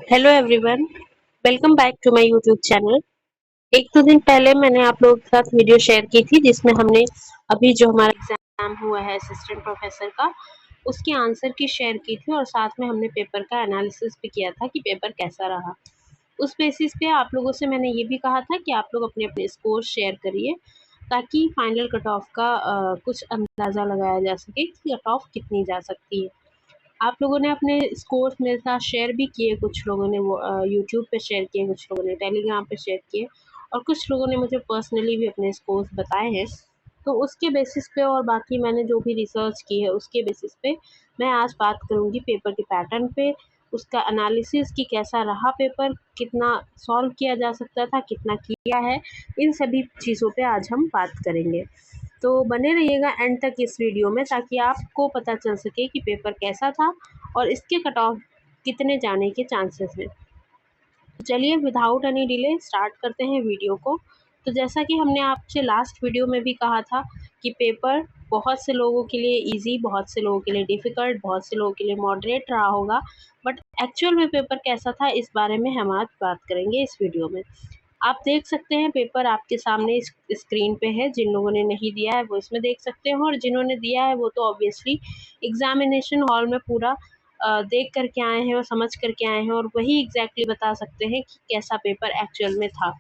Hello everyone, welcome back to my YouTube channel. एक दो दिन पहले मैंने आप लोगों के साथ वीडियो शेयर की थी जिसमें हमने अभी जो हमारा एग्जाम हुआ है असिस्टेंट प्रोफेसर का, उसकी आंसर की शेयर की थी और साथ में हमने पेपर का एनालिसिस भी किया था कि पेपर कैसा रहा। उस बेसिस पे आप लोगों से मैंने ये भी कहा था कि आप लोग अपने अपने स्कोर शेयर करिए ताकि फाइनल कट ऑफ का कुछ अंदाज़ा लगाया जा सके कि कट ऑफ कितनी जा सकती है। आप लोगों ने अपने स्कोर्स मेरे साथ शेयर भी किए, कुछ लोगों ने वो यूट्यूब पे शेयर किए, कुछ लोगों ने टेलीग्राम पे शेयर किए और कुछ लोगों ने मुझे पर्सनली भी अपने स्कोर्स बताए हैं। तो उसके बेसिस पे और बाकी मैंने जो भी रिसर्च की है उसके बेसिस पे मैं आज बात करूँगी पेपर के पैटर्न पे, उसका एनालिसिस कि कैसा रहा पेपर, कितना सॉल्व किया जा सकता था, कितना किया है, इन सभी चीज़ों पे आज हम बात करेंगे। तो बने रहिएगा एंड तक इस वीडियो में ताकि आपको पता चल सके कि पेपर कैसा था और इसके कट ऑफ कितने जाने के चांसेस हैं। तो चलिए विदाउट एनी डिले स्टार्ट करते हैं वीडियो को। तो जैसा कि हमने आपसे लास्ट वीडियो में भी कहा था कि पेपर बहुत से लोगों के लिए इजी, बहुत से लोगों के लिए डिफ़िकल्ट, बहुत से लोगों के लिए मॉडरेट रहा होगा, बट एक्चुअल में पेपर कैसा था इस बारे में हम आज बात करेंगे इस वीडियो में। आप देख सकते हैं पेपर आपके सामने स्क्रीन पे है। जिन लोगों ने नहीं दिया है वो इसमें देख सकते हैं और जिन्होंने दिया है वो तो ऑब्वियसली एग्जामिनेशन हॉल में पूरा देख कर के आए हैं और समझ कर के आए हैं और वही एग्जैक्टली बता सकते हैं कि कैसा पेपर एक्चुअल में था।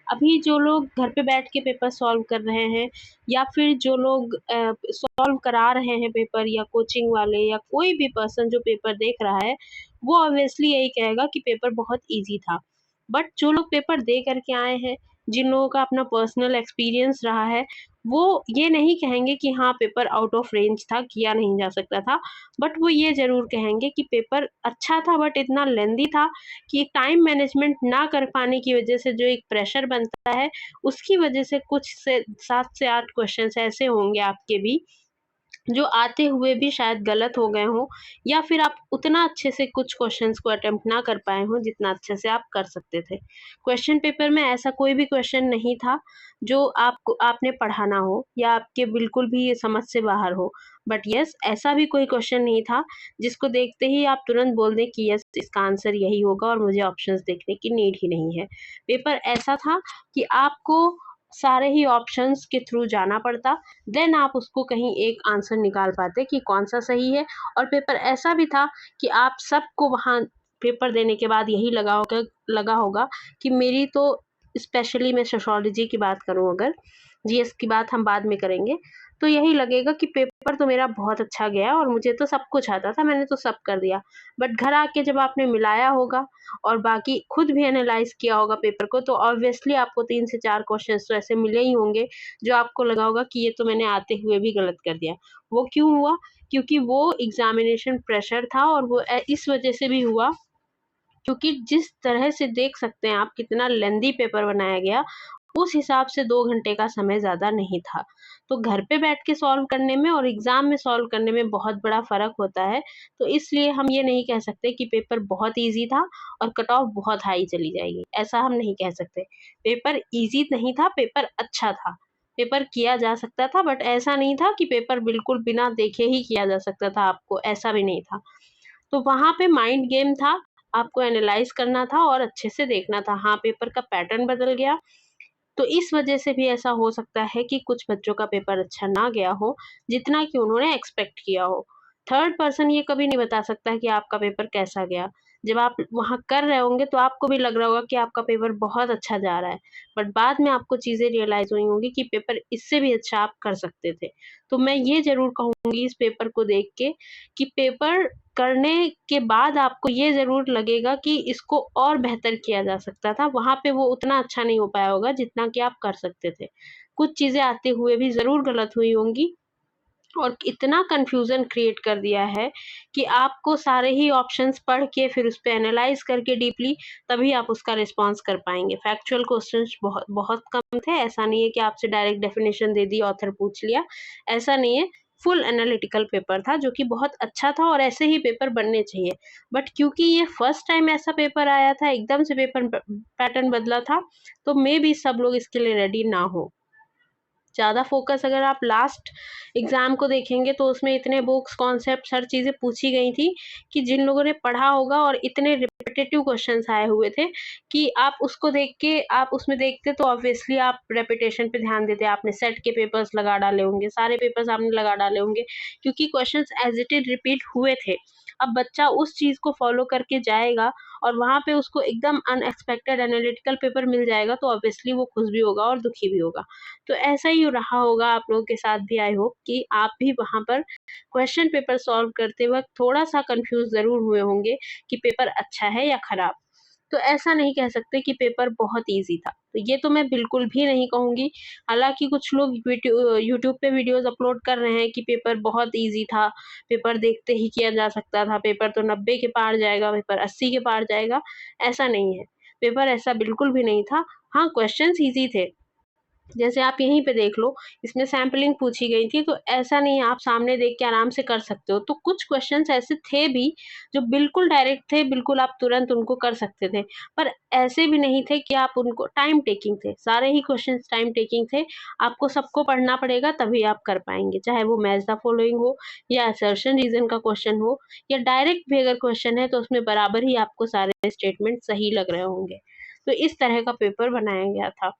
अभी जो लोग घर पे बैठ के पेपर सॉल्व कर रहे हैं या फिर जो लोग सॉल्व करा रहे हैं पेपर, या कोचिंग वाले या कोई भी पर्सन जो पेपर देख रहा है, वो ऑब्वियसली यही कहेगा कि पेपर बहुत ईज़ी था। बट जो लोग पेपर दे कर के आए हैं, जिन लोगों का अपना पर्सनल एक्सपीरियंस रहा है, वो ये नहीं कहेंगे कि हाँ, पेपर आउट ऑफ रेंज था, किया नहीं जा सकता था। बट वो ये ज़रूर कहेंगे कि पेपर अच्छा था बट इतना लेंदी था कि टाइम मैनेजमेंट ना कर पाने की वजह से जो एक प्रेशर बनता है, उसकी वजह से कुछ से 7 से 8 क्वेश्चन्स ऐसे होंगे आपके भी, जो आते हुए भी शायद गलत हो गए हों, या फिर आप उतना अच्छे से कुछ क्वेश्चन्स को अटेम्प्ट ना कर पाए हों जितना अच्छे से आप कर सकते थे। क्वेश्चन पेपर में ऐसा कोई भी क्वेश्चन नहीं था जो आपने पढ़ा ना हो या आपके बिल्कुल भी ये समझ से बाहर हो। बट येस, ऐसा भी कोई क्वेश्चन नहीं था जिसको देखते ही आप तुरंत बोल दें कि यस, इसका आंसर यही होगा और मुझे ऑप्शंस देखने की नीड ही नहीं है। पेपर ऐसा था कि आपको सारे ही ऑप्शंस के थ्रू जाना पड़ता, देन आप उसको कहीं एक आंसर निकाल पाते कि कौन-सा सही है। और पेपर ऐसा भी था कि आप सबको वहाँ पेपर देने के बाद यही लगा होगा कि मेरी तो, स्पेशली मैं सोशियोलॉजी की बात करूँ अगर, जीएस की बात हम बाद में करेंगे, तो यही लगेगा कि पेपर तो मेरा बहुत अच्छा गया और मुझे तो सब कुछ आता था, मैंने तो सब कर दिया। बट घर आके जब आपने मिलाया होगा और बाकी खुद भी एनालाइज़ किया होगा पेपर को, तो ऑब्वियसली आपको 3 से 4 क्वेश्चन्स तो ऐसे मिले ही होंगे जो आपको लगा होगा कि ये तो मैंने आते हुए भी गलत कर दिया। वो क्यों हुआ? क्योंकि वो एग्ज़ामिनेशन प्रेशर था और वो इस वजह से भी हुआ क्योंकि जिस तरह से देख सकते हैं आप कितना लेंदी पेपर बनाया गया, उस हिसाब से 2 घंटे का समय ज़्यादा नहीं था। तो घर पे बैठ के सॉल्व करने में और एग्ज़ाम में सॉल्व करने में बहुत बड़ा फ़र्क होता है। तो इसलिए हम ये नहीं कह सकते कि पेपर बहुत ईज़ी था और कट ऑफ बहुत हाई चली जाएगी, ऐसा हम नहीं कह सकते। पेपर ईज़ी नहीं था, पेपर अच्छा था। पेपर किया जा सकता था बट ऐसा नहीं था कि पेपर बिल्कुल बिना देखे ही किया जा सकता था आपको, ऐसा भी नहीं था। तो वहाँ पे माइंड गेम था, आपको एनालाइज़ करना था और अच्छे से देखना था। हाँ, पेपर का पैटर्न बदल गया, तो इस वजह से भी ऐसा हो सकता है कि कुछ बच्चों का पेपर अच्छा ना गया हो, जितना कि उन्होंने एक्सपेक्ट किया हो। थर्ड पर्सन ये कभी नहीं बता सकता है कि आपका पेपर कैसा गया। जब आप वहाँ कर रहे होंगे तो आपको भी लग रहा होगा कि आपका पेपर बहुत अच्छा जा रहा है, बट बाद में आपको चीज़ें रियलाइज़ हुई होंगी कि पेपर इससे भी अच्छा आप कर सकते थे। तो मैं ये ज़रूर कहूँगी इस पेपर को देख के कि पेपर करने के बाद आपको ये ज़रूर लगेगा कि इसको और बेहतर किया जा सकता था, वहाँ पे वो उतना अच्छा नहीं हो पाया होगा जितना कि आप कर सकते थे। कुछ चीज़ें आते हुए भी ज़रूर गलत हुई होंगी और इतना कन्फ्यूज़न क्रिएट कर दिया है कि आपको सारे ही ऑप्शंस पढ़ के फिर उसपे एनालाइज़ करके डीपली तभी आप उसका रिस्पॉन्स कर पाएँगे। फैक्चुअल क्वेश्चन्स बहुत बहुत कम थे, ऐसा नहीं है कि आपसे डायरेक्ट डेफिनिशन दे दी, ऑथर पूछ लिया, ऐसा नहीं है। फुल एनालिटिकल पेपर था जो कि बहुत अच्छा था और ऐसे ही पेपर बनने चाहिए। बट क्योंकि ये फर्स्ट टाइम ऐसा पेपर आया था, एकदम से पेपर पैटर्न बदला था, तो मेबी सब लोग इसके लिए रेडी ना हो। ज़्यादा फ़ोकस अगर आप लास्ट एग्ज़ाम को देखेंगे तो उसमें इतने बुक्स, कॉन्सेप्ट्स, हर चीज़ें पूछी गई थी कि जिन लोगों ने पढ़ा होगा और इतने रेपिटेटिव क्वेश्चंस आए हुए थे कि आप उसको देख के आप उसमें देखते तो ऑब्वियसली आप रेपिटेशन पे ध्यान देते। आपने सेट के पेपर्स लगा डाले होंगे, सारे पेपर्स आपने लगा डाले होंगे क्योंकि questions as it is repeat हुए थे। अब बच्चा उस चीज़ को फॉलो करके जाएगा और वहाँ पे उसको एकदम अनएक्सपेक्टेड एनालिटिकल पेपर मिल जाएगा तो ऑब्वियसली वो खुश भी होगा और दुखी भी होगा। तो ऐसा ही रहा होगा आप लोगों के साथ भी, आई होप कि आप भी वहाँ पर क्वेश्चन पेपर सॉल्व करते वक़्त थोड़ा-सा कन्फ्यूज़ ज़रूर हुए होंगे कि पेपर अच्छा है या खराब। तो ऐसा नहीं कह सकते कि पेपर बहुत ईज़ी था। तो ये तो मैं बिल्कुल भी नहीं कहूँगी। हालाँकि कुछ लोग यूट्यूब पे वीडियोज़ अपलोड कर रहे हैं कि पेपर बहुत ईज़ी था, पेपर देखते ही किया जा सकता था, पेपर तो 90 के पार जाएगा, पेपर 80 के पार जाएगा, ऐसा नहीं है। पेपर ऐसा बिल्कुल भी नहीं था। हाँ, क्वेश्चन्स ईज़ी थे। जैसे आप यहीं पे देख लो, इसमें सैंपलिंग पूछी गई थी, तो ऐसा नहीं है आप सामने देख के आराम से कर सकते हो। तो कुछ क्वेश्चन्स ऐसे थे भी, जो बिल्कुल डायरेक्ट थे, बिल्कुल आप तुरंत उनको कर सकते थे। पर ऐसे भी नहीं थे कि आप उनको टाइम टेकिंग थे, सारे ही क्वेश्चन्स टाइम टेकिंग थे। आपको सबको पढ़ना पड़ेगा तभी आप कर पाएँगे, चाहे वो मैच द फॉलोइंग हो या असर्शन रीज़न का क्वेश्चन हो या डायरेक्ट भी अगर क्वेश्चन है तो उसमें बराबर ही आपको सारे स्टेटमेंट सही लग रहे होंगे। तो इस तरह का पेपर बनाया गया था।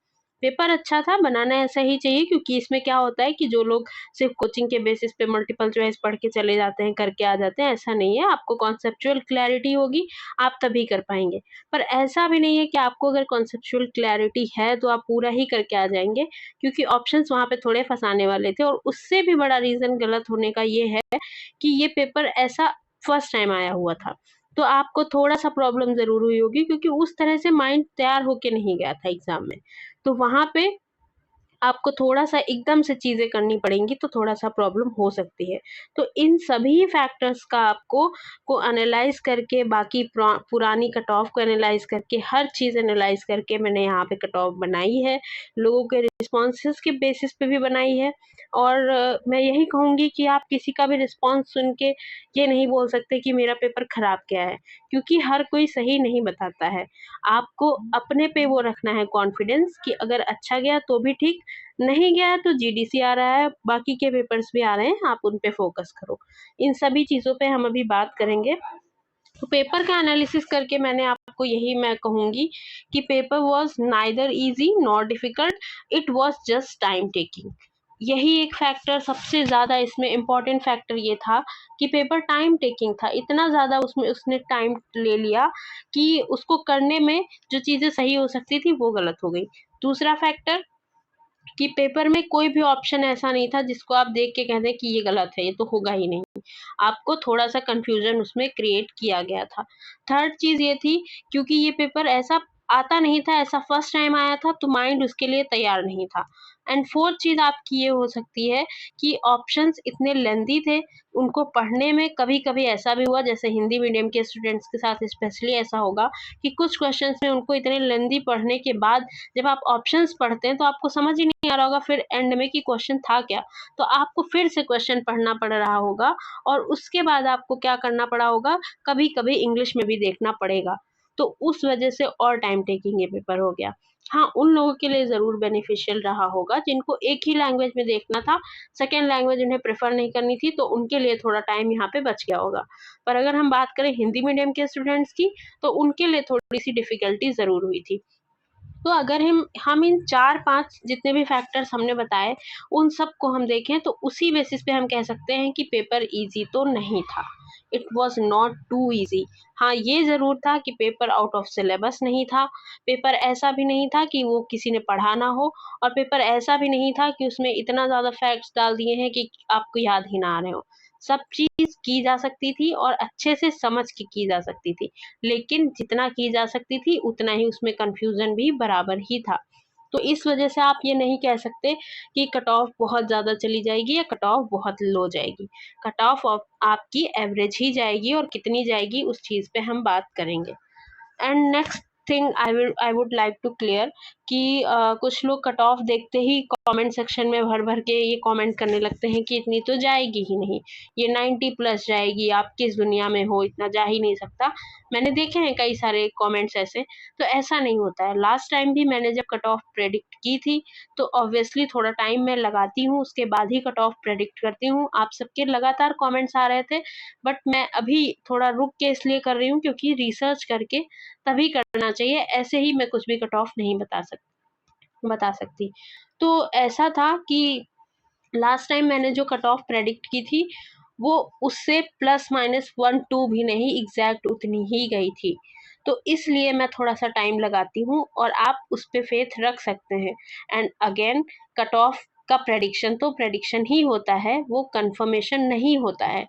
पेपर अच्छा था, बनाना ऐसा ही चाहिए क्योंकि इसमें क्या होता है कि जो लोग सिर्फ़ कोचिंग के बेसिस पे मल्टीपल चॉइस पढ़ के चले जाते हैं, करके आ जाते हैं, ऐसा नहीं है। आपको कॉन्सेप्चुअल क्लैरिटी होगी, आप तभी कर पाएँगे। पर ऐसा भी नहीं है कि आपको अगर कॉन्सेप्चुअल क्लैरिटी है, तो आप पूरा ही करके आ जाएँगे क्योंकि ऑप्शंस वहाँ पे थोड़े फँसाने वाले थे और उससे भी बड़ा रीज़न गलत होने का ये है कि ये पेपर ऐसा फर्स्ट टाइम आया हुआ था। तो आपको थोड़ा-सा प्रॉब्लम ज़रूर हुई होगी क्योंकि उस तरह से माइंड तैयार होके नहीं गया था एग्ज़ाम में। तो वहाँ पे आपको थोड़ा-सा एकदम से चीज़ें करनी पड़ेंगी तो थोड़ा-सा प्रॉब्लम हो सकती है। तो इन सभी फैक्टर्स का आपको एनालाइज़ करके बाकी पुरानी कट ऑफ को एनालाइज़ करके हर चीज़ एनालाइज़ करके मैंने यहाँ पे कट ऑफ बनाई है। लोगों के रिस्पॉन्सेज़ के बेसिस पे भी बनाई है और मैं यही कहूँगी कि आप किसी का भी रिस्पॉन्स सुन के ये नहीं बोल सकते कि मेरा पेपर खराब गया है, क्योंकि हर कोई सही नहीं बताता है। आपको अपने पे वो रखना है कॉन्फिडेंस कि अगर अच्छा गया तो भी ठीक, नहीं गया तो जीडीसी आ रहा है, बाकी के पेपर्स भी आ रहे हैं, आप उन पे फ़ोकस करो। इन सभी चीज़ों पे हम अभी बात करेंगे। तो पेपर का एनालिसिस करके मैंने आपको यही मैं कहूँगी कि paper was neither easy nor difficult, it was just time taking. यही एक फैक्टर सबसे ज़्यादा इसमें इम्पोर्टेंट फैक्टर ये था कि पेपर टाइम टेकिंग था। इतना ज़्यादा उसमें उसने टाइम ले लिया कि उसको करने में जो चीज़ें सही हो सकती थी, वो गलत हो गई। दूसरा फैक्टर कि पेपर में कोई भी ऑप्शन ऐसा नहीं था जिसको आप देख के कह दें कि ये गलत है, ये तो होगा ही नहीं। आपको थोड़ा-सा कन्फ्यूज़न उसमें क्रिएट किया गया था। थर्ड चीज़ ये थी क्योंकि ये पेपर ऐसा आता नहीं था, ऐसा फर्स्ट टाइम आया था तो माइंड उसके लिए तैयार नहीं था। एंड फोर्थ चीज़ आपकी ये हो सकती है कि ऑप्शंस इतने लेंथी थे, उनको पढ़ने में कभी-कभी ऐसा भी हुआ जैसे हिंदी मीडियम के स्टूडेंट्स के साथ स्पेशली ऐसा होगा कि कुछ क्वेश्चंस में उनको इतने लेंथी पढ़ने के बाद जब आप ऑप्शंस पढ़ते हैं तो आपको समझ ही नहीं आ रहा होगा फिर एंड में कि क्वेश्चन था क्या? तो आपको फिर से क्वेश्चन पढ़ना पड़ रहा होगा और उसके बाद आपको क्या करना पड़ा होगा, कभी-कभी इंग्लिश में भी देखना पड़ेगा। तो उस वजह से और टाइम टेकिंग ये पेपर हो गया। हाँ, उन लोगों के लिए ज़रूर बेनिफिशियल रहा होगा जिनको एक ही लैंग्वेज में देखना था, सेकंड लैंग्वेज उन्हें प्रेफ़र नहीं करनी थी, तो उनके लिए थोड़ा टाइम यहाँ पे बच गया होगा। पर अगर हम बात करें हिंदी मीडियम के स्टूडेंट्स की, तो उनके लिए थोड़ी-सी डिफ़िकल्टी ज़रूर हुई थी। तो अगर हम इन 4-5 जितने भी फैक्टर्स हमने बताए, उन सबको हम देखें तो उसी बेसिस पे हम कह सकते हैं कि पेपर ईज़ी तो नहीं था। It was not too easy. हाँ, ये ज़रूर था कि पेपर आउट ऑफ सिलेबस नहीं था, पेपर ऐसा भी नहीं था कि वो किसी ने पढ़ा ना हो और पेपर ऐसा भी नहीं था कि उसमें इतना ज़्यादा फैक्ट्स डाल दिए हैं कि आपको याद ही ना आ रहे हों। सब चीज़ की जा सकती थी और अच्छे से समझ के की जा सकती थी। लेकिन जितना की जा सकती थी उतना ही उसमें कन्फ्यूज़न भी बराबर ही था। तो इस वज़ह से आप ये नहीं कह सकते कि कट ऑफ बहुत ज़्यादा चली जाएगी या कट ऑफ बहुत लो जाएगी। कट ऑफ आपकी एवरेज ही जाएगी और कितनी जाएगी उस चीज़ पे हम बात करेंगे। And next thing I would like to clear कि कुछ लोग कट ऑफ देखते ही कमेंट सेक्शन में भर भर के ये कमेंट करने लगते हैं कि इतनी तो जाएगी ही नहीं, ये 90 प्लस जाएगी, आप किस दुनिया में हो, इतना जा ही नहीं सकता। मैंने देखे हैं कई सारे कमेंट्स ऐसे, तो ऐसा नहीं होता है। लास्ट टाइम भी मैंने जब कट ऑफ प्रेडिक्ट की थी, तो ऑब्वियसली थोड़ा टाइम मैं लगाती हूँ, उसके बाद ही कट ऑफ प्रेडिक्ट करती हूँ। आप सबके लगातार कमेंट्स आ रहे थे, बट मैं अभी थोड़ा रुक के इसलिए कर रही हूँ क्योंकि रिसर्च करके तभी करना चाहिए, ऐसे ही मैं कुछ भी कट ऑफ नहीं बता सकती। तो ऐसा था कि लास्ट टाइम मैंने जो कट ऑफ प्रेडिक्ट की थी, वो उससे प्लस माइनस 1-2 भी नहीं, एग्जैक्ट उतनी ही गई थी। तो इसलिए मैं थोड़ा-सा टाइम लगाती हूँ और आप उस पे फेथ रख सकते हैं। एंड अगेन, कट ऑफ का प्रेडिक्शन तो प्रेडिक्शन ही होता है, वो कन्फर्मेशन नहीं होता है।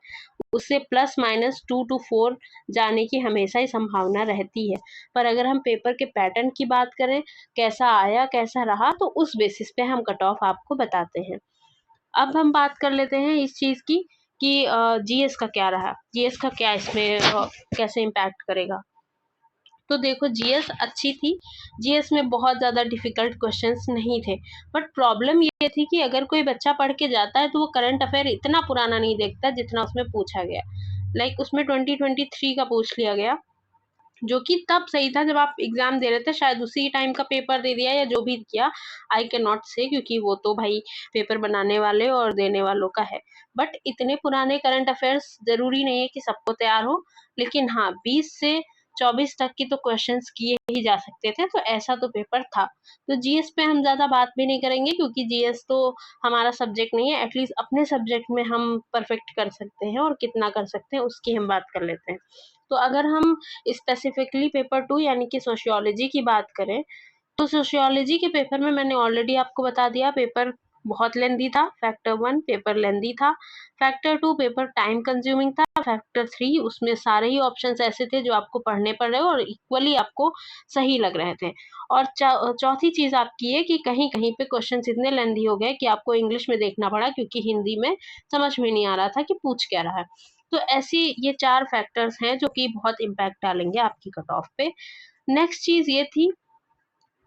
उससे प्लस माइनस 2 टू 4 जाने की हमेशा ही संभावना रहती है। पर अगर हम पेपर के पैटर्न की बात करें, कैसा आया, कैसा रहा, तो उस बेसिस पे हम कट ऑफ आपको बताते हैं। अब हम बात कर लेते हैं इस चीज़ की कि जीएस का क्या रहा, जीएस का क्या इसमें कैसे इम्पैक्ट करेगा। तो देखो, जीएस अच्छी थी, जीएस में बहुत ज़्यादा डिफ़िकल्ट क्वेश्चंस नहीं थे, बट प्रॉब्लम ये थी कि अगर कोई बच्चा पढ़ के जाता है तो वो करंट अफेयर इतना पुराना नहीं देखता जितना उसमें पूछा गया। लाइक उसमें 2023 का पूछ लिया गया, जो कि तब सही था जब आप एग्ज़ाम दे रहे थे, शायद उसी टाइम का पेपर दे दिया या जो भी किया, आई कैन नॉट से, क्योंकि वो तो भाई पेपर बनाने वाले और देने वालों का है। बट इतने पुराने करंट अफेयर्स ज़रूरी नहीं है कि सबको तैयार हो, लेकिन हाँ, 20 से 24 तक की तो क्वेश्चंस किए ही जा सकते थे, तो ऐसा तो पेपर था। तो जीएस पे हम ज़्यादा बात भी नहीं करेंगे क्योंकि जीएस तो हमारा सब्जेक्ट नहीं है, एटलीस्ट अपने सब्जेक्ट में हम परफेक्ट कर सकते हैं और कितना कर सकते हैं उसकी हम बात कर लेते हैं। तो अगर हम स्पेसिफिकली पेपर 2 यानी कि सोशियोलॉजी की बात करें, तो सोशियोलॉजी के पेपर में मैंने ऑलरेडी आपको बता दिया, पेपर बहुत लेंदी था। फैक्टर 1 पेपर लेंदी था, फैक्टर 2 पेपर टाइम कंज्यूमिंग था, फैक्टर 3 उसमें सारे ही ऑप्शंस ऐसे थे जो आपको पढ़ने पड़ रहे और इक्वली आपको सही लग रहे थे। और चौथी चीज़ आपकी ये कि कहीं-कहीं पे क्वेश्चंस इतने लेंदी हो गए कि आपको इंग्लिश में देखना पड़ा क्योंकि हिंदी में समझ में नहीं आ रहा था कि पूछ क्या रहा है। तो ऐसी ये 4 फैक्टर्स हैं जो कि बहुत इम्पैक्ट डालेंगे आपकी कट ऑफ पे। नेक्स्ट चीज़ ये थी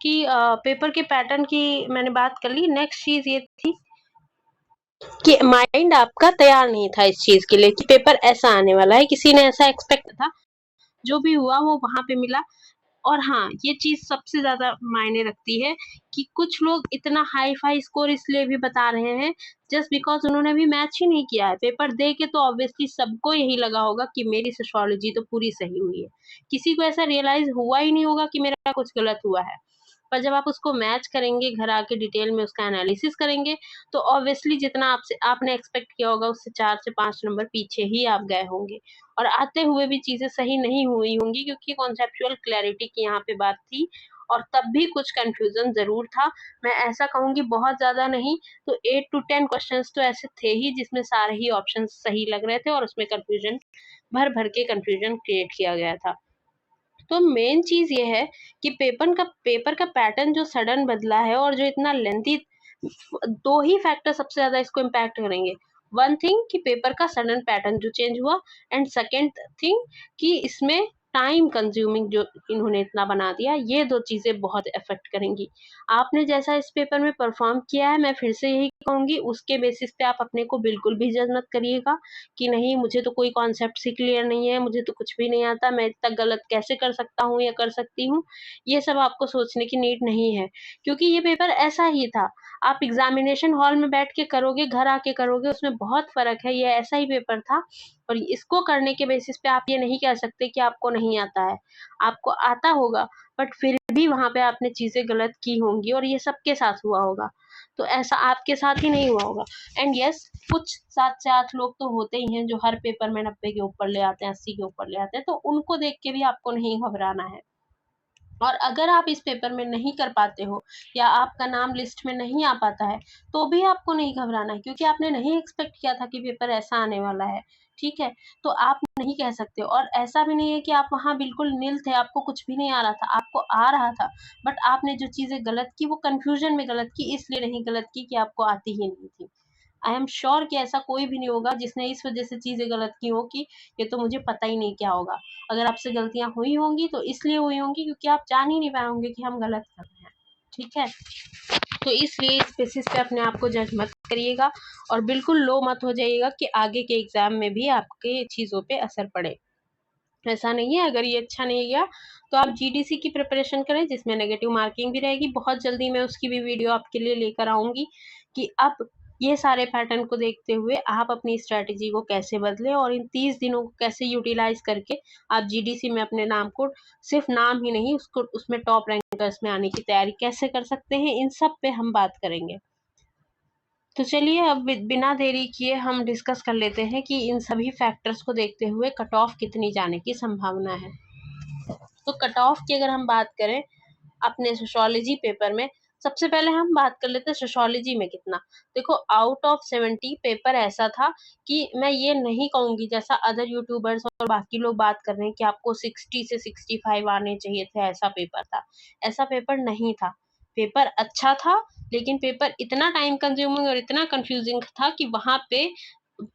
कि पेपर के पैटर्न की मैंने बात कर ली। नेक्स्ट चीज़ ये थी कि माइंड आपका तैयार नहीं था इस चीज़ के लिए कि पेपर ऐसा आने वाला है, किसी ने ऐसा एक्सपेक्ट था, जो भी हुआ वो वहाँ पे मिला। और हाँ, ये चीज़ सबसे ज़्यादा मायने रखती है कि कुछ लोग इतना हाई-फाई स्कोर इसलिए भी बता रहे हैं, जस्ट बिकॉज़ उन्होंने अभी मैच ही नहीं किया है। पेपर दे के तो ऑब्वियसली सबको यही लगा होगा कि मेरी सोशियोलॉजी तो पूरी सही हुई है। किसी को ऐसा रियलाइज़ हुआ ही नहीं होगा कि मेरा कुछ गलत हुआ है। पर जब आप उसको मैच करेंगे, घर आके डिटेल में उसका एनालिसिस करेंगे, तो ऑब्वियसली जितना आपसे आपने एक्सपेक्ट किया होगा उससे 4 से 5 नंबर पीछे ही आप गए होंगे। और आते हुए भी चीज़ें सही नहीं हुई होंगी क्योंकि कॉन्सेप्चुअल क्लैरिटी की यहाँ पे बात थी और तब भी कुछ कन्फ्यूज़न ज़रूर था। मैं ऐसा कहूँगी बहुत ज़्यादा नहीं, तो 8 टू 10 क्वेश्चंस तो ऐसे थे ही जिसमें सारे ही ऑप्शंस सही लग रहे थे और उसमें कन्फ्यूज़न भर-भर के कन्फ्यूज़न क्रिएट किया गया था। तो मेन चीज़ ये है कि पेपर का पैटर्न जो सडन बदला है और जो इतना लेंथी, 2 ही फैक्टर सबसे ज़्यादा इसको इम्पैक्ट करेंगे। वन थिंग कि पेपर का सडन पैटर्न जो चेंज हुआ, एंड सेकंड थिंग कि इसमें टाइम कंज्यूमिंग जो इन्होंने इतना बना दिया, ये 2 चीज़ें बहुत इफ़ेक्ट करेंगी। आपने जैसा इस पेपर में परफ़ॉर्म किया है, मैं फिर से यही कहूँगी, उसके बेसिस पे आप अपने को बिल्कुल भी जज मत करिएगा कि नहीं, मुझे तो कोई कॉन्सेप्ट्स ही क्लियर नहीं है, मुझे तो कुछ भी नहीं आता, मैं इतना गलत कैसे कर सकता हूँ या कर सकती हूँ। ये सब आपको सोचने की नीड नहीं है, क्योंकि ये पेपर ऐसा ही था। आप एग्ज़ामिनेशन हॉल में बैठ के करोगे, घर आके करोगे, उसमें बहुत फ़र्क है। ये ऐसा ही पेपर था और इसको करने के बेसिस पे आप ये नहीं कह सकते कि आपको नहीं आता है। आपको आता होगा, बट फिर भी वहाँ पे आपने चीज़ें गलत की होंगी और ये सबके साथ हुआ होगा। तो ऐसा आपके साथ ही नहीं हुआ होगा। एंड येस, कुछ 7 से 8 लोग तो होते ही हैं जो हर पेपर में 90 के ऊपर ले आते हैं, 80 के ऊपर ले आते हैं, तो उनको देख के भी आपको नहीं घबराना है। और अगर आप इस पेपर में नहीं कर पाते हो या आपका नाम लिस्ट में नहीं आ पाता है, तो भी आपको नहीं घबराना है क्योंकि आपने नहीं एक्सपेक्ट किया था कि पेपर ऐसा आने वाला है, ठीक है? तो आप नहीं कह सकते और ऐसा भी नहीं है कि आप वहाँ बिल्कुल निल थे, आपको कुछ भी नहीं आ रहा था, आपको आ रहा था, बट आपने जो चीज़ें गलत की वो कन्फ्यूज़न में गलत की, इसलिए नहीं गलत की कि आपको आती ही नहीं थी। आई एम श्योर कि ऐसा कोई भी नहीं होगा जिसने इस वज़ह से चीज़ें गलत की हो कि ये तो मुझे पता ही नहीं क्या होगा। अगर आपसे गलतियाँ हुई होंगी तो इसलिए हुई होंगी क्योंकि आप जान ही नहीं पाए होंगे कि हम गलत कर रहे हैं। ठीक है। तो इसलिए इस बेसिस पे अपने आप को जज मत करिएगा और बिल्कुल लो मत हो जाइएगा कि आगे के एग्जाम में भी आपके चीज़ों पे असर पड़े। ऐसा नहीं है, अगर ये अच्छा नहीं गया तो आप जीडीसी की प्रिपरेशन करें जिसमें नेगेटिव मार्किंग भी रहेगी। बहुत जल्दी मैं उसकी भी वीडियो आपके लिए लेकर आऊँगी कि अब ये सारे पैटर्न को देखते हुए आप अपनी स्ट्रैटेजी को कैसे बदलें और इन 30 दिनों को कैसे यूटिलाइज करके आप जीडीसी में अपने नाम को, सिर्फ नाम ही नहीं, उसको उसमें टॉप रैंकर्स में आने की तैयारी कैसे कर सकते हैं, इन सब पे हम बात करेंगे। तो चलिए अब बिना देरी किए हम डिस्कस कर लेते हैं कि इन सभी फैक्टर्स को देखते हुए कट ऑफ कितनी जाने की संभावना है। तो कट ऑफ की अगर हम बात करें अपने सोशियोलॉजी पेपर में, सबसे पहले हम बात कर लेते हैं सोशियोलॉजी में कितना। देखो आउट ऑफ 70 पेपर ऐसा था कि मैं ये नहीं कहूंगी जैसा अदर यूट्यूबर्स और बाकी लोग बात कर रहे हैं कि आपको 60 से 65 आने चाहिए थे, ऐसा पेपर था। ऐसा पेपर नहीं था। पेपर अच्छा था लेकिन पेपर इतना टाइम कंज्यूमिंग और इतना कंफ्यूजिंग था कि वहां पे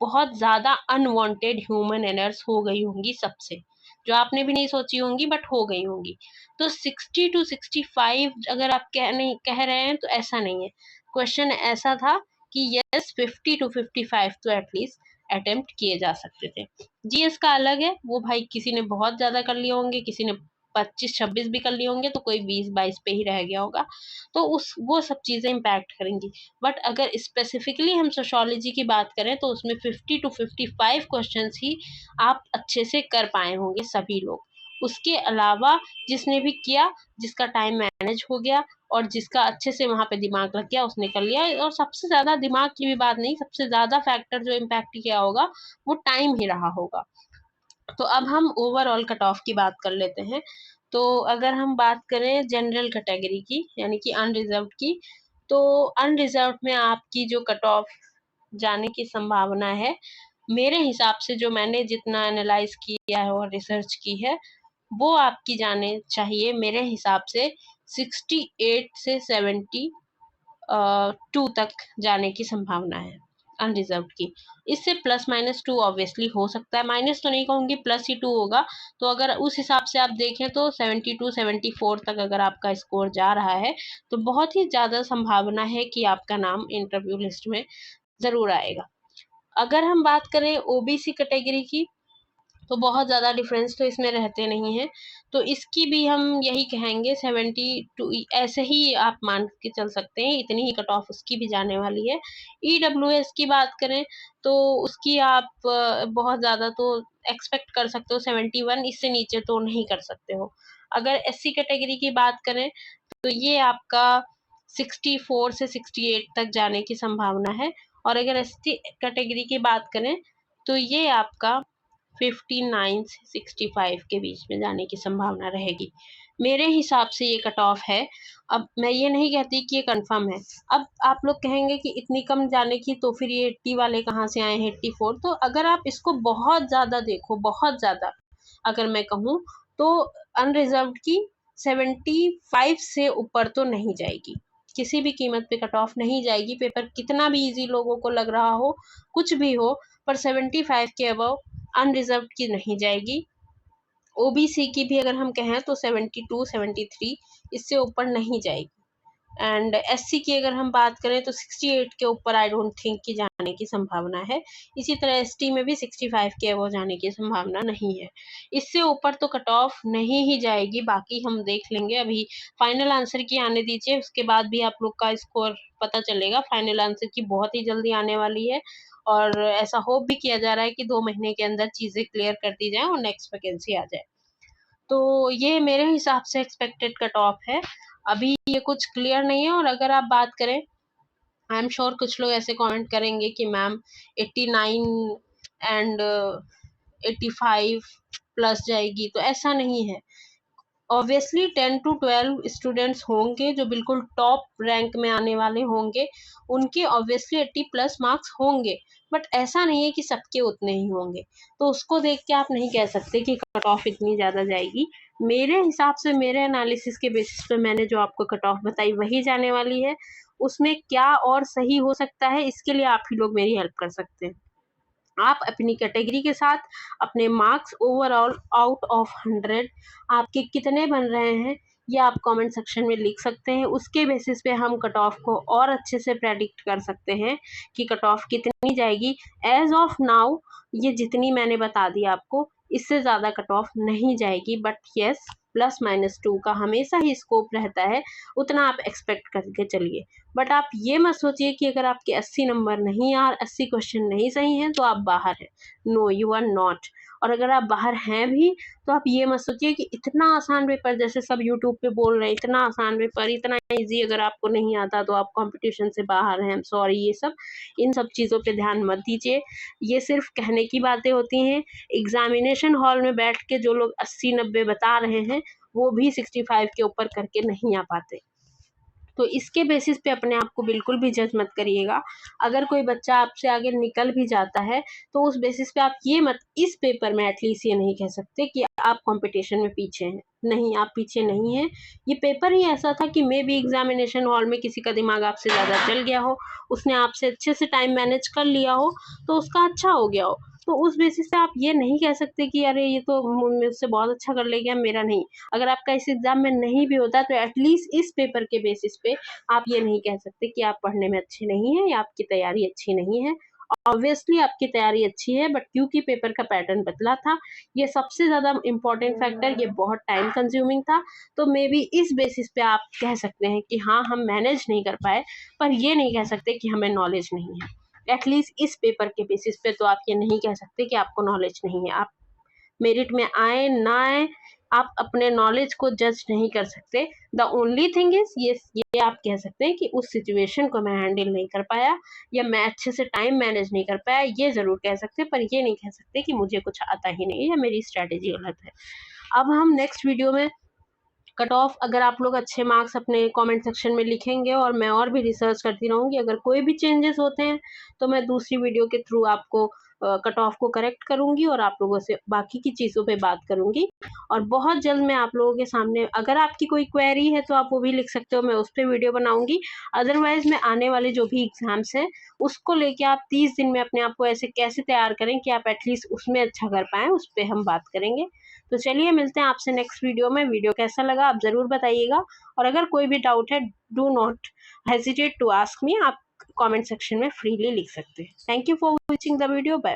बहुत ज्यादा अनवांटेड ह्यूमन एरर्स हो गई होंगी सबसे, जो आपने भी नहीं सोची होंगी बट हो गई होंगी। तो 60 टू 65 अगर आप कह रहे हैं तो ऐसा नहीं है। क्वेश्चन ऐसा था कि यस 50 टू 55 तो एटलीस्ट अटेम्प्ट किए जा सकते थे। जीएस का अलग है, वो भाई किसी ने बहुत ज्यादा कर लिए होंगे, किसी ने 25-26 भी कर लिए होंगे, तो कोई 20-22 पे ही रह गया होगा। तो उस वो सब चीजें इम्पैक्ट करेंगी। बट अगर स्पेसिफिकली हम सोशियोलॉजी की बात करें तो उसमें 50 टू 55 क्वेश्चंस ही आप अच्छे से कर पाए होंगे सभी लोग। उसके अलावा जिसने भी किया, जिसका टाइम मैनेज हो गया और जिसका अच्छे से वहां पे दिमाग लग गया उसने कर लिया। और सबसे ज्यादा दिमाग की भी बात नहीं, सबसे ज्यादा फैक्टर जो इम्पैक्ट किया होगा वो टाइम ही रहा होगा। तो अब हम ओवरऑल कट ऑफ की बात कर लेते हैं। तो अगर हम बात करें जनरल कैटेगरी की यानी कि अनरिजर्व्ड की, तो अनरिजर्व्ड में आपकी जो कट ऑफ जाने की संभावना है, मेरे हिसाब से जो मैंने जितना एनालाइज किया है और रिसर्च की है, वो आपकी जाने चाहिए मेरे हिसाब से 68 से 72 तक जाने की संभावना है अनरिजर्व्ड की। इससे प्लस माइनस 2 ऑब्वियसली हो सकता है, माइनस तो नहीं कहूंगी, प्लस ही 2 होगा। तो अगर उस हिसाब से आप देखें तो 72 74 तक अगर आपका स्कोर जा रहा है तो बहुत ही ज्यादा संभावना है कि आपका नाम इंटरव्यू लिस्ट में जरूर आएगा। अगर हम बात करें ओबीसी कैटेगरी की, तो बहुत ज़्यादा डिफरेंस तो इसमें रहते नहीं है। तो इसकी भी हम यही कहेंगे 72, ऐसे ही आप मान के चल सकते हैं, इतनी ही कट ऑफ उसकी भी जाने वाली है। ईडब्ल्यूएस की बात करें तो उसकी आप बहुत ज़्यादा तो एक्सपेक्ट कर सकते हो 71, इससे नीचे तो नहीं कर सकते हो। अगर एससी कैटेगरी की बात करें तो ये आपका 64 से 68 तक जाने की संभावना है। और अगर एसटी कैटेगरी की बात करें तो ये आपका 59 से 65 के बीच में जाने की संभावना रहेगी। मेरे हिसाब से ये कट ऑफ है। अब मैं ये नहीं कहती कि ये कंफर्म है। अब आप लोग कहेंगे कि इतनी कम जाने की तो फिर ये 80 वाले कहाँ से आए हैं, 84। तो अगर आप इसको बहुत ज्यादा देखो, बहुत ज्यादा अगर मैं कहूँ तो अनरिजर्व्ड की 75 से ऊपर तो नहीं जाएगी, किसी भी कीमत पे कट ऑफ नहीं जाएगी। पेपर कितना भी इजी लोगों को लग रहा हो, कुछ भी हो, पर 75 के अबव अनरिजर्व्ड की नहीं जाएगी। ओबीसी की भी अगर हम कहें तो 72 73 इससे ऊपर नहीं जाएगी। एंड एससी की अगर हम बात करें तो 68 के ऊपर आई डोंट थिंक कि जाने की संभावना है। इसी तरह एसटी में भी 65 के अबव जाने की संभावना नहीं है। इससे ऊपर तो कट ऑफ नहीं ही जाएगी, बाकी हम देख लेंगे। अभी फाइनल आंसर की आने दीजिए, उसके बाद भी आप लोग का स्कोर पता चलेगा। फाइनल आंसर की बहुत ही जल्दी आने वाली है और ऐसा होप भी किया जा रहा है कि 2 महीने के अंदर चीजें क्लियर कर दी जाए और नेक्स्ट वैकेंसी आ जाए। तो ये मेरे हिसाब से एक्सपेक्टेड कट ऑफ है। अभी ये कुछ क्लियर नहीं है। और अगर आप बात करें, आई एम श्योर कुछ लोग ऐसे कमेंट करेंगे कि मैम 89 एंड 85 प्लस जाएगी, तो ऐसा नहीं है। ऑब्वियसली 10 टू 12 स्टूडेंट्स होंगे जो बिल्कुल टॉप रैंक में आने वाले होंगे, उनके ऑब्वियसली 80 प्लस मार्क्स होंगे। बट ऐसा नहीं है कि सबके उतने ही होंगे। तो उसको देख के आप नहीं कह सकते कि कट ऑफ इतनी ज़्यादा जाएगी। मेरे हिसाब से, मेरे एनालिसिस के बेसिस पे मैंने जो आपको कट ऑफ बताई वही जाने वाली है। उसमें क्या और सही हो सकता है, इसके लिए आप ही लोग मेरी हेल्प कर सकते हैं। आप अपनी कैटेगरी के साथ अपने मार्क्स ओवरऑल आउट ऑफ 100 आपके कितने बन रहे हैं, ये आप कमेंट सेक्शन में लिख सकते हैं। उसके बेसिस पे हम कट ऑफ को और अच्छे से प्रेडिक्ट कर सकते हैं कि कट ऑफ कितनी जाएगी। एज ऑफ नाउ ये जितनी मैंने बता दी आपको, इससे ज़्यादा कट ऑफ नहीं जाएगी, बट येस +-2 का हमेशा ही स्कोप रहता है, उतना आप एक्सपेक्ट करके चलिए। बट आप ये मत सोचिए कि अगर आपके 80 नंबर नहीं आ 80 क्वेश्चन नहीं सही हैं तो आप बाहर हैं। No, you are not. और अगर आप बाहर हैं भी तो आप ये मत सोचिए कि इतना आसान पेपर, जैसे सब यूट्यूब पे बोल रहे हैं इतना आसान पेपर, इतना ईजी, अगर आपको नहीं आता तो आप कंपटीशन से बाहर हैं। सॉरी, इन सब चीज़ों पे ध्यान मत दीजिए। ये सिर्फ कहने की बातें होती हैं। एग्जामिनेशन हॉल में बैठ के जो लोग 80-90 बता रहे हैं वो भी 65 के ऊपर करके नहीं आ पाते। तो इसके बेसिस पे अपने आप को बिल्कुल भी जज मत करिएगा। अगर कोई बच्चा आपसे आगे निकल भी जाता है तो उस बेसिस पे आप ये मत, इस पेपर में एटलीस्ट ये नहीं कह सकते कि आप कंपटीशन में पीछे हैं। नहीं, आप पीछे नहीं हैं। ये पेपर ही ऐसा था कि मे बी एग्जामिनेशन हॉल में किसी का दिमाग आपसे ज़्यादा चल गया हो, उसने आपसे अच्छे से टाइम मैनेज कर लिया हो तो उसका अच्छा हो गया हो। तो उस बेसिस पे आप ये नहीं कह सकते कि अरे ये तो मुझसे बहुत अच्छा कर ले गया, मेरा नहीं। अगर आपका इस एग्जाम में नहीं भी होता तो एटलीस्ट इस पेपर के बेसिस पे आप ये नहीं कह सकते कि आप पढ़ने में अच्छे नहीं हैं या आपकी तैयारी अच्छी नहीं है। ऑब्वियसली आपकी तैयारी अच्छी है, बट क्योंकि पेपर का पैटर्न बदला था, ये सबसे ज़्यादा इम्पोर्टेंट फैक्टर, ये बहुत टाइम कंज्यूमिंग था, तो मे बी इस बेसिस पे आप कह सकते हैं कि हाँ, हम मैनेज नहीं कर पाए, पर ये नहीं कह सकते कि हमें नॉलेज नहीं है। एटलीस्ट इस पेपर के बेसिस पे तो आप ये नहीं कह सकते कि आपको नॉलेज नहीं है। आप मेरिट में आए ना आए, आप अपने नॉलेज को जज नहीं कर सकते। द ओनली थिंग इज ये आप कह सकते हैं कि उस सिचुएशन को मैं हैंडल नहीं कर पाया या मैं अच्छे से टाइम मैनेज नहीं कर पाया, ये ज़रूर कह सकते, पर ये नहीं कह सकते कि मुझे कुछ आता ही नहीं है या मेरी स्ट्रैटेजी गलत है। अब हम नेक्स्ट वीडियो में कट ऑफ, अगर आप लोग अच्छे मार्क्स अपने कमेंट सेक्शन में लिखेंगे और मैं और भी रिसर्च करती रहूँगी, अगर कोई भी चेंजेस होते हैं तो मैं दूसरी वीडियो के थ्रू आपको कट ऑफ को करेक्ट करूँगी और आप लोगों से बाकी की चीज़ों पे बात करूँगी। और बहुत जल्द मैं आप लोगों के सामने, अगर आपकी कोई क्वेरी है तो आप वो भी लिख सकते हो, मैं उस पे वीडियो बनाऊँगी। अदरवाइज़ मैं आने वाले जो भी एग्ज़ाम्स हैं उसको लेके आप 30 दिन में अपने आप को ऐसे कैसे तैयार करें कि आप एटलीस्ट उसमें अच्छा कर पाएँ, उस पे हम बात करेंगे। तो चलिए मिलते हैं आपसे नेक्स्ट वीडियो में। वीडियो कैसा लगा आप ज़रूर बताइएगा, और अगर कोई भी डाउट है, do not hesitate to ask me, आप कमेंट सेक्शन में फ्रीली लिख सकते हैं। Thank you for watching the video. Bye bye.